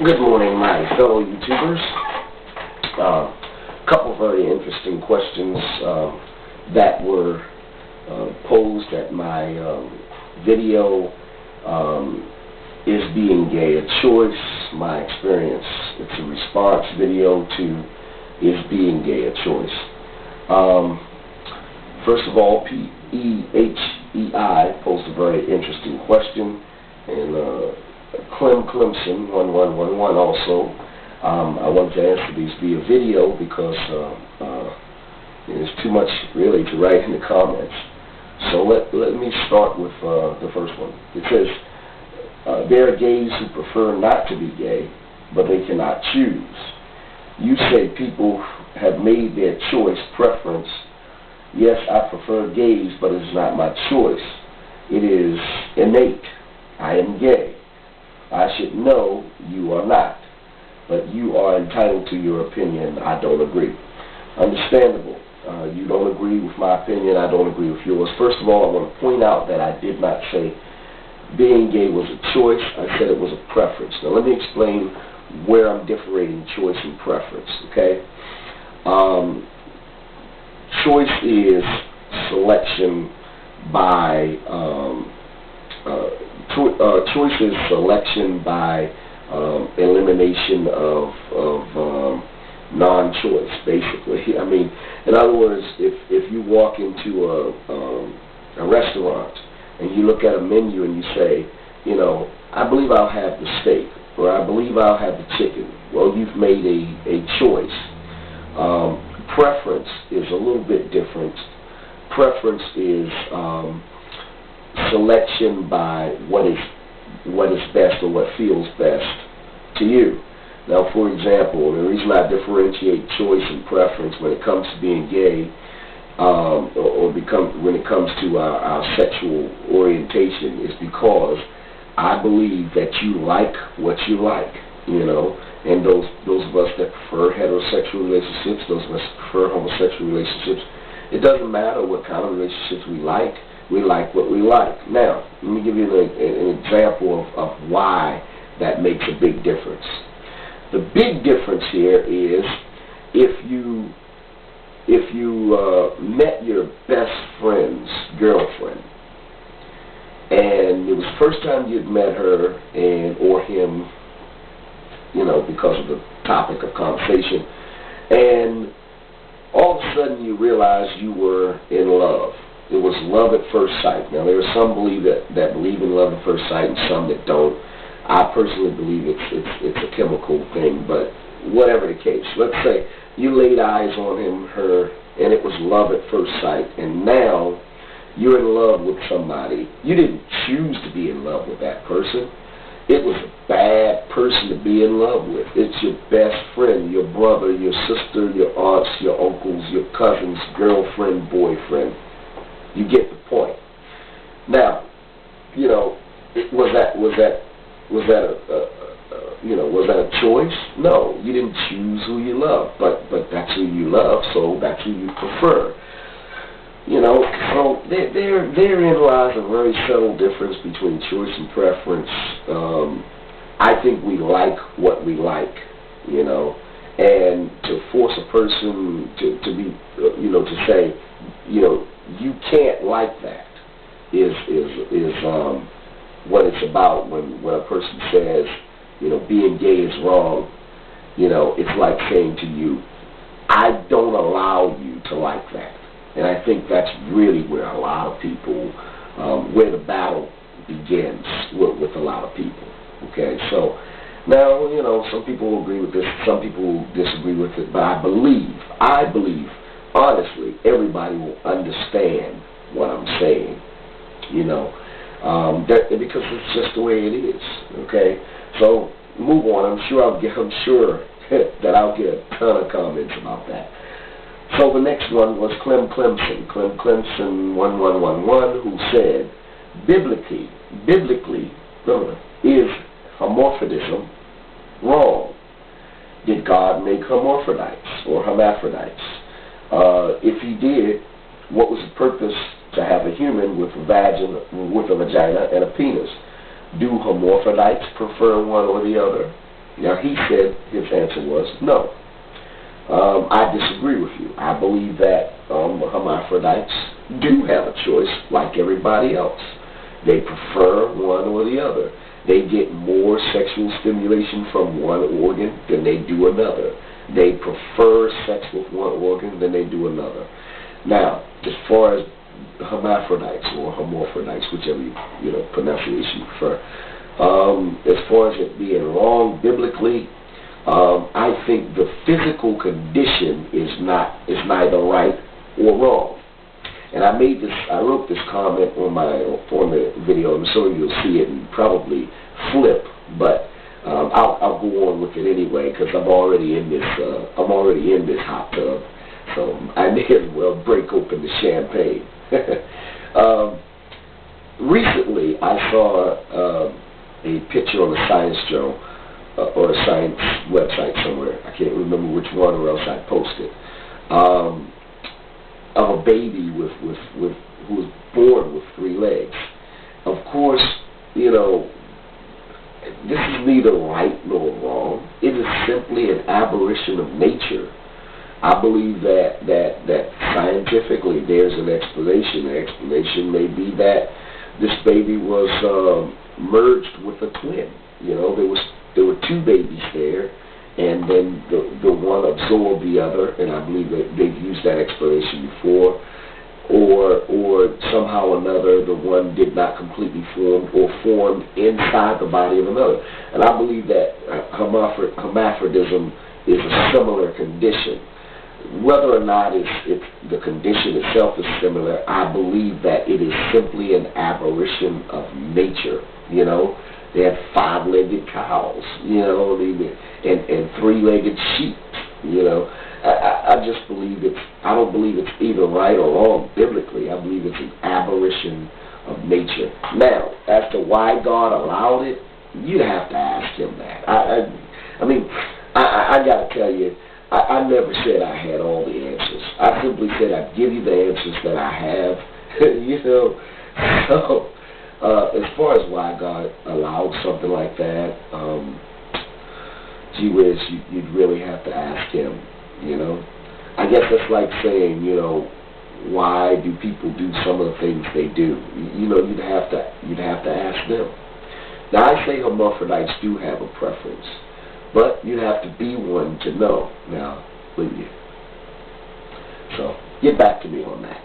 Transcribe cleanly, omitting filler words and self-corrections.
Good morning, my fellow YouTubers. Couple of very interesting questions that were posed at my video. Is being gay a choice? My experience. It's a response video to is being gay a choice? First of all, Pehei posed a very interesting question, and Clemson 1111 also. I wanted to answer these via video because there's too much really to write in the comments. So let me start with the first one. It says, there are gays who prefer not to be gay, but they cannot choose. You say people have made their choice preference. Yes, I prefer gays, but it's not my choice. It is innate. I am gay. I should know you are not, but you are entitled to your opinion. I don't agree. Understandable. You don't agree with my opinion. I don't agree with yours. First of all, I want to point out that I did not say being gay was a choice. I said it was a preference. Now let me explain where I'm differentiating choice and preference. Okay. Choice is selection by choice is selection by elimination of non-choice, basically. I mean, in other words, if you walk into a restaurant and you look at a menu and you say, you know, I believe I'll have the steak, or I believe I'll have the chicken. Well, you've made a choice. Preference is a little bit different. Preference is selection by what is best or what feels best to you. Now, for example, the reason I differentiate choice and preference when it comes to being gay, when it comes to our sexual orientation, is because I believe that you like what you like, you know. And those of us that prefer heterosexual relationships, those of us that prefer homosexual relationships, it doesn't matter what kind of relationships we like what we like. Now, let me give you an example of why that makes a big difference. The big difference here is if you met your best friend's girlfriend, and it was the first time you'd met her or him, you know, because of the topic of conversation, and all of a sudden you realized you were in love. It was love at first sight. Now, there are some that believe in love at first sight and some that don't. I personally believe it's a chemical thing, but whatever the case. Let's say you laid eyes on him, her, and it was love at first sight, and now you're in love with somebody. You didn't choose to be in love with that person. It was a bad person to be in love with. It's your best friend, your brother, your sister, your aunts, your uncles, your cousins, girlfriend, boyfriend. You get the point. Now, you know, was that a choice? No, you didn't choose who you love, but that's who you love, so that's who you prefer. You know, so therein lies a very subtle difference between choice and preference. I think we like what we like, you know, and to force a person to be, you know, to say, you know, you can't like that is what it's about when a person says, you know, being gay is wrong. You know, it's like saying to you, I don't allow you to like that. And I think that's really where a lot of people, where the battle begins with a lot of people. Okay, so now, you know, some people will agree with this, some people will disagree with it, but I believe, honestly, everybody will understand what I'm saying, you know, because it's just the way it is. Okay, so move on. I'm sure that I'll get a ton of comments about that. So the next one was Clemson 1111, who said, biblically, is hermaphroditism wrong? Did God make hermaphrodites or hermaphrodites? If he did, what was the purpose to have a human with a vagina and a penis? Do hermaphrodites prefer one or the other? Now, he said his answer was no. I disagree with you. I believe that hermaphrodites do have a choice like everybody else. They prefer one or the other. They get more sexual stimulation from one organ than they do another. They prefer sex with one organ than they do another. Now, as far as hermaphrodites or hermaphrodites, whichever pronunciation you prefer, as far as it being wrong biblically, I think the physical condition is neither right or wrong. And I wrote this comment on the video, and so you'll see it and probably flip, but I'll go on with it anyway because I'm already in this hot tub, so I may as well break open the champagne. Recently, I saw a picture on a science journal or a science website somewhere. I can't remember which one, or else I'd post it. Of a baby who was born with 3 legs. Of course, this is neither right nor wrong. It is simply an aberration of nature. I believe that scientifically there's an explanation. The explanation may be that this baby was merged with a twin. There were 2 babies there, and then the one absorbed the other, and I believe that they've used that explanation before, or somehow or another the one did not completely form or formed inside the body of another. And I believe that hermaphrodism is a similar condition. Whether or not the condition itself is similar, I believe that it is simply an aberration of nature. They had 5-legged cows, and 3-legged sheep. I just believe I don't believe it's either right or wrong biblically. I believe it's an aberration of nature. Now, as to why God allowed it, you'd have to ask him that. I got to tell you, I never said I had all the answers. I simply said I'd give you the answers that I have. So, as far as why God allowed something like that, gee whiz, you'd really have to ask him, I guess that's like saying, why do people do some of the things they do? You'd have to ask them. Now, I say hermaphrodites do have a preference, but you'd have to be one to know. Now, wouldn't you? So, get back to me on that.